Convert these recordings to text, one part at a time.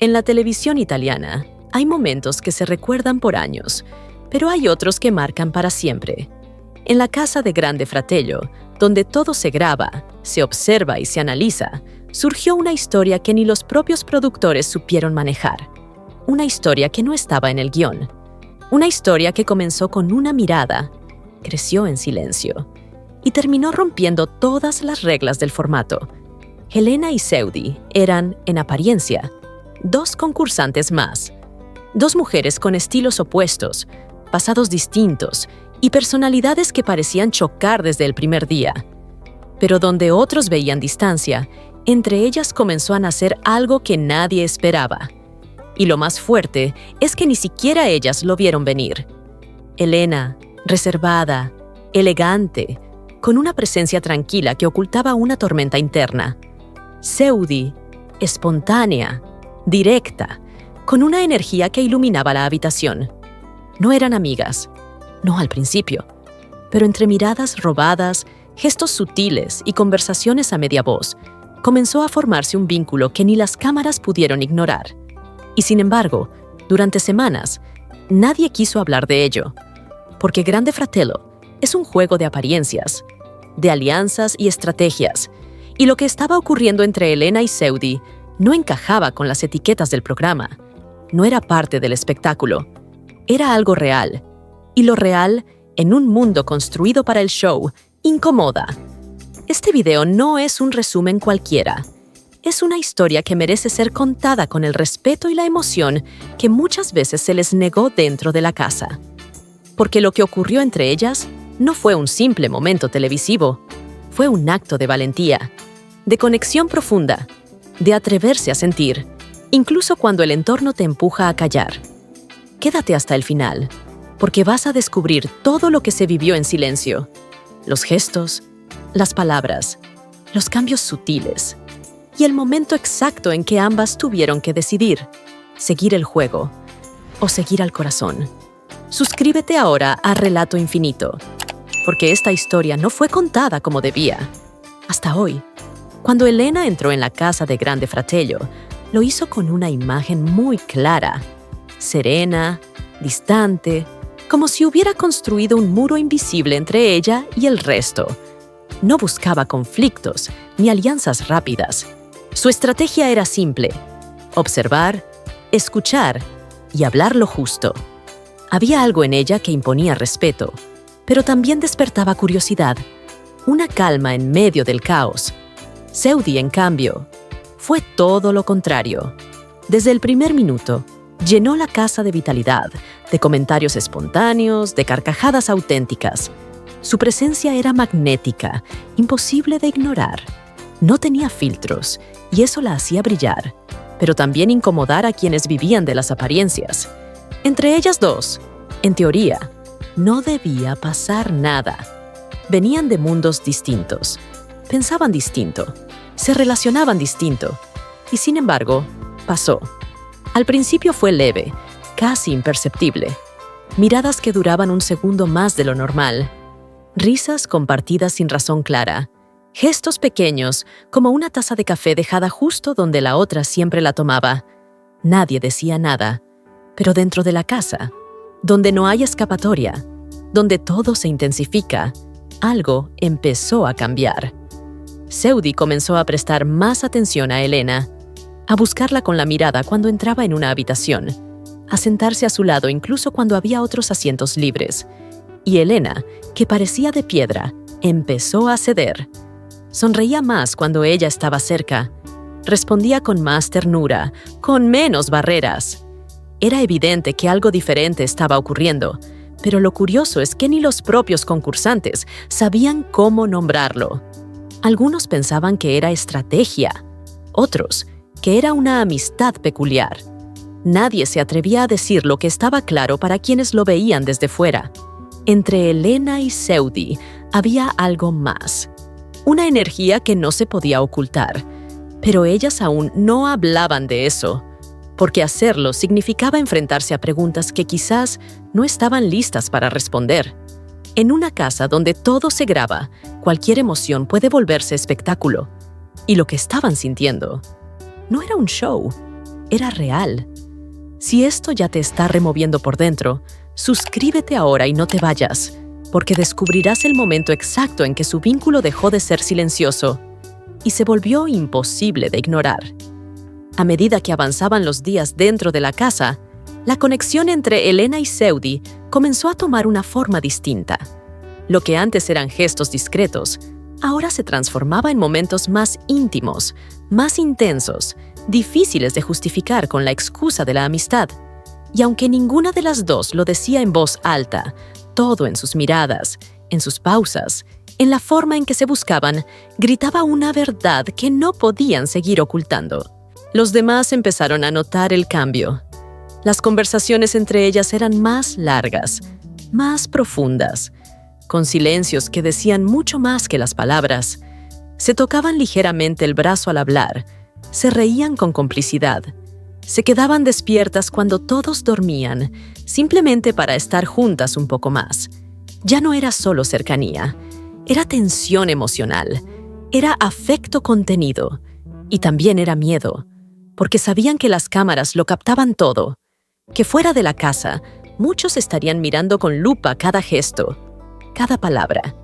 En la televisión italiana, hay momentos que se recuerdan por años, pero hay otros que marcan para siempre. En la casa de Grande Fratello, donde todo se graba, se observa y se analiza, surgió una historia que ni los propios productores supieron manejar. Una historia que no estaba en el guión. Una historia que comenzó con una mirada, creció en silencio y terminó rompiendo todas las reglas del formato. Elena y Seudí eran, en apariencia, dos concursantes más. Dos mujeres con estilos opuestos, pasados distintos y personalidades que parecían chocar desde el primer día. Pero donde otros veían distancia, entre ellas comenzó a nacer algo que nadie esperaba. Y lo más fuerte es que ni siquiera ellas lo vieron venir. Elena, reservada, elegante, con una presencia tranquila que ocultaba una tormenta interna. Seudí, espontánea, directa, con una energía que iluminaba la habitación. No eran amigas, no al principio, pero entre miradas robadas, gestos sutiles y conversaciones a media voz, comenzó a formarse un vínculo que ni las cámaras pudieron ignorar. Y sin embargo, durante semanas, nadie quiso hablar de ello, porque Grande Fratello es un juego de apariencias, de alianzas y estrategias, y lo que estaba ocurriendo entre Elena y Seudí no encajaba con las etiquetas del programa. No era parte del espectáculo, era algo real, y lo real, en un mundo construido para el show, incomoda. Este video no es un resumen cualquiera. Es una historia que merece ser contada con el respeto y la emoción que muchas veces se les negó dentro de la casa. Porque lo que ocurrió entre ellas no fue un simple momento televisivo, fue un acto de valentía, de conexión profunda, de atreverse a sentir, incluso cuando el entorno te empuja a callar. Quédate hasta el final, porque vas a descubrir todo lo que se vivió en silencio. Los gestos, las palabras, los cambios sutiles y el momento exacto en que ambas tuvieron que decidir, seguir el juego o seguir al corazón. Suscríbete ahora a Relato Infinito, porque esta historia no fue contada como debía. Hasta hoy, cuando Elena entró en la casa de Grande Fratello, lo hizo con una imagen muy clara, serena, distante, como si hubiera construido un muro invisible entre ella y el resto. No buscaba conflictos ni alianzas rápidas. Su estrategia era simple: observar, escuchar y hablar lo justo. Había algo en ella que imponía respeto, pero también despertaba curiosidad, una calma en medio del caos. Seudí, en cambio, fue todo lo contrario. Desde el primer minuto, llenó la casa de vitalidad, de comentarios espontáneos, de carcajadas auténticas. Su presencia era magnética, imposible de ignorar. No tenía filtros, y eso la hacía brillar, pero también incomodar a quienes vivían de las apariencias. Entre ellas dos, en teoría, no debía pasar nada. Venían de mundos distintos, pensaban distinto, se relacionaban distinto, y sin embargo, pasó. Al principio fue leve, casi imperceptible. Miradas que duraban un segundo más de lo normal. Risas compartidas sin razón clara. Gestos pequeños, como una taza de café dejada justo donde la otra siempre la tomaba. Nadie decía nada, pero dentro de la casa, donde no hay escapatoria, donde todo se intensifica, algo empezó a cambiar. Seudí comenzó a prestar más atención a Elena, a buscarla con la mirada cuando entraba en una habitación, a sentarse a su lado incluso cuando había otros asientos libres. Y Elena, que parecía de piedra, empezó a ceder. Sonreía más cuando ella estaba cerca. Respondía con más ternura, con menos barreras. Era evidente que algo diferente estaba ocurriendo, pero lo curioso es que ni los propios concursantes sabían cómo nombrarlo. Algunos pensaban que era estrategia, otros que era una amistad peculiar. Nadie se atrevía a decir lo que estaba claro para quienes lo veían desde fuera. Entre Elena y Seudí había algo más, una energía que no se podía ocultar, pero ellas aún no hablaban de eso, porque hacerlo significaba enfrentarse a preguntas que quizás no estaban listas para responder. En una casa donde todo se graba, cualquier emoción puede volverse espectáculo, y lo que estaban sintiendo no era un show, era real. Si esto ya te está removiendo por dentro, suscríbete ahora y no te vayas, porque descubrirás el momento exacto en que su vínculo dejó de ser silencioso y se volvió imposible de ignorar. A medida que avanzaban los días dentro de la casa, la conexión entre Elena y Seudí comenzó a tomar una forma distinta. Lo que antes eran gestos discretos, ahora se transformaba en momentos más íntimos, más intensos, difíciles de justificar con la excusa de la amistad. Y aunque ninguna de las dos lo decía en voz alta, todo en sus miradas, en sus pausas, en la forma en que se buscaban, gritaba una verdad que no podían seguir ocultando. Los demás empezaron a notar el cambio. Las conversaciones entre ellas eran más largas, más profundas, con silencios que decían mucho más que las palabras. Se tocaban ligeramente el brazo al hablar, se reían con complicidad, se quedaban despiertas cuando todos dormían, simplemente para estar juntas un poco más. Ya no era solo cercanía, era tensión emocional, era afecto contenido y también era miedo, porque sabían que las cámaras lo captaban todo, que fuera de la casa muchos estarían mirando con lupa cada gesto, cada palabra.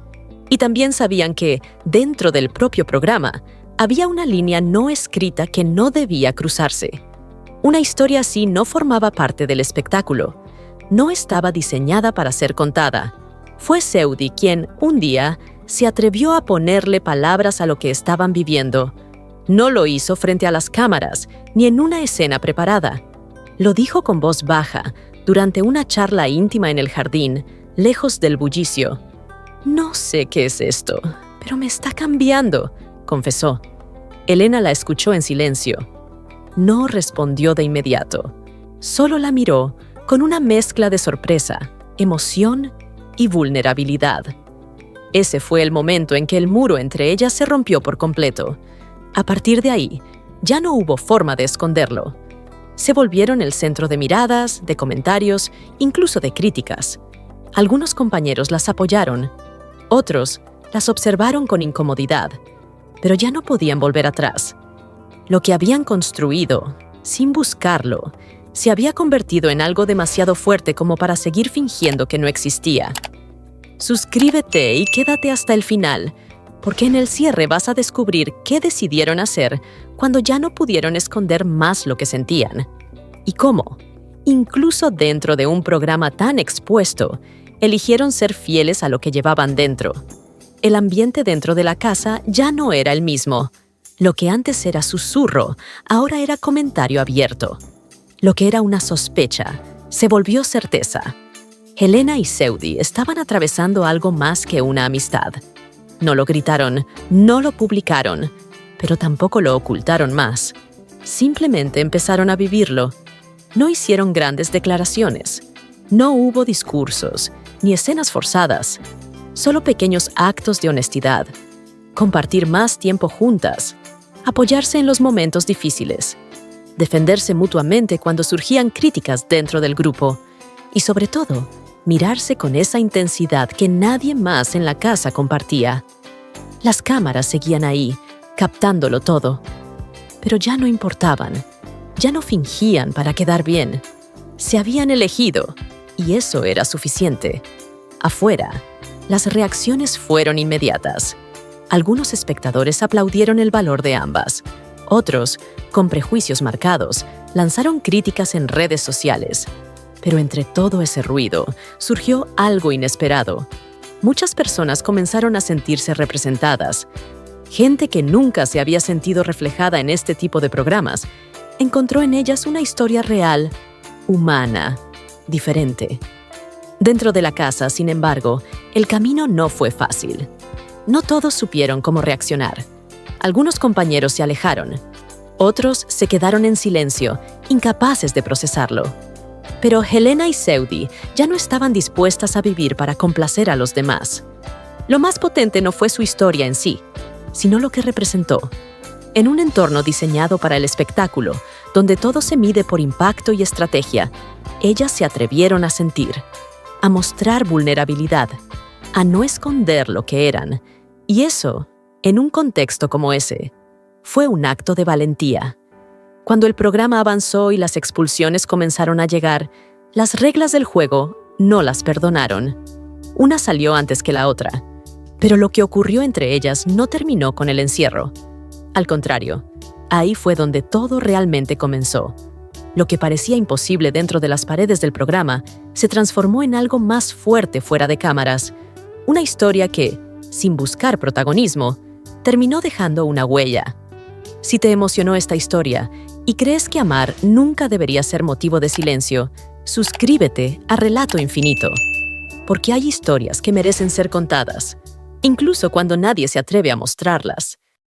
Y también sabían que, dentro del propio programa, había una línea no escrita que no debía cruzarse. Una historia así no formaba parte del espectáculo, no estaba diseñada para ser contada. Fue Seudí quien, un día, se atrevió a ponerle palabras a lo que estaban viviendo. No lo hizo frente a las cámaras, ni en una escena preparada. Lo dijo con voz baja, durante una charla íntima en el jardín, lejos del bullicio. «No sé qué es esto, pero me está cambiando», confesó. Elena la escuchó en silencio. No respondió de inmediato. Solo la miró con una mezcla de sorpresa, emoción y vulnerabilidad. Ese fue el momento en que el muro entre ellas se rompió por completo. A partir de ahí, ya no hubo forma de esconderlo. Se volvieron el centro de miradas, de comentarios, incluso de críticas. Algunos compañeros las apoyaron, otros las observaron con incomodidad, pero ya no podían volver atrás. Lo que habían construido, sin buscarlo, se había convertido en algo demasiado fuerte como para seguir fingiendo que no existía. Suscríbete y quédate hasta el final, porque en el cierre vas a descubrir qué decidieron hacer cuando ya no pudieron esconder más lo que sentían. Y cómo, incluso dentro de un programa tan expuesto, eligieron ser fieles a lo que llevaban dentro. El ambiente dentro de la casa ya no era el mismo. Lo que antes era susurro, ahora era comentario abierto. Lo que era una sospecha, se volvió certeza. Elena y Seudí estaban atravesando algo más que una amistad. No lo gritaron, no lo publicaron, pero tampoco lo ocultaron más. Simplemente empezaron a vivirlo. No hicieron grandes declaraciones. No hubo discursos, ni escenas forzadas. Solo pequeños actos de honestidad. Compartir más tiempo juntas. Apoyarse en los momentos difíciles. Defenderse mutuamente cuando surgían críticas dentro del grupo. Y sobre todo, mirarse con esa intensidad que nadie más en la casa compartía. Las cámaras seguían ahí, captándolo todo. Pero ya no importaban. Ya no fingían para quedar bien. Se habían elegido, y eso era suficiente. Afuera, las reacciones fueron inmediatas. Algunos espectadores aplaudieron el valor de ambas. Otros, con prejuicios marcados, lanzaron críticas en redes sociales. Pero entre todo ese ruido, surgió algo inesperado. Muchas personas comenzaron a sentirse representadas. Gente que nunca se había sentido reflejada en este tipo de programas, encontró en ellas una historia real, humana, diferente. Dentro de la casa, sin embargo, el camino no fue fácil. No todos supieron cómo reaccionar. Algunos compañeros se alejaron. Otros se quedaron en silencio, incapaces de procesarlo. Pero Elena y Seudí ya no estaban dispuestas a vivir para complacer a los demás. Lo más potente no fue su historia en sí, sino lo que representó. En un entorno diseñado para el espectáculo, donde todo se mide por impacto y estrategia, ellas se atrevieron a sentir, a mostrar vulnerabilidad, a no esconder lo que eran. Y eso, en un contexto como ese, fue un acto de valentía. Cuando el programa avanzó y las expulsiones comenzaron a llegar, las reglas del juego no las perdonaron. Una salió antes que la otra, pero lo que ocurrió entre ellas no terminó con el encierro. Al contrario, ahí fue donde todo realmente comenzó. Lo que parecía imposible dentro de las paredes del programa se transformó en algo más fuerte fuera de cámaras. Una historia que, sin buscar protagonismo, terminó dejando una huella. Si te emocionó esta historia y crees que amar nunca debería ser motivo de silencio, suscríbete a Relato Infinito, porque hay historias que merecen ser contadas, incluso cuando nadie se atreve a mostrarlas.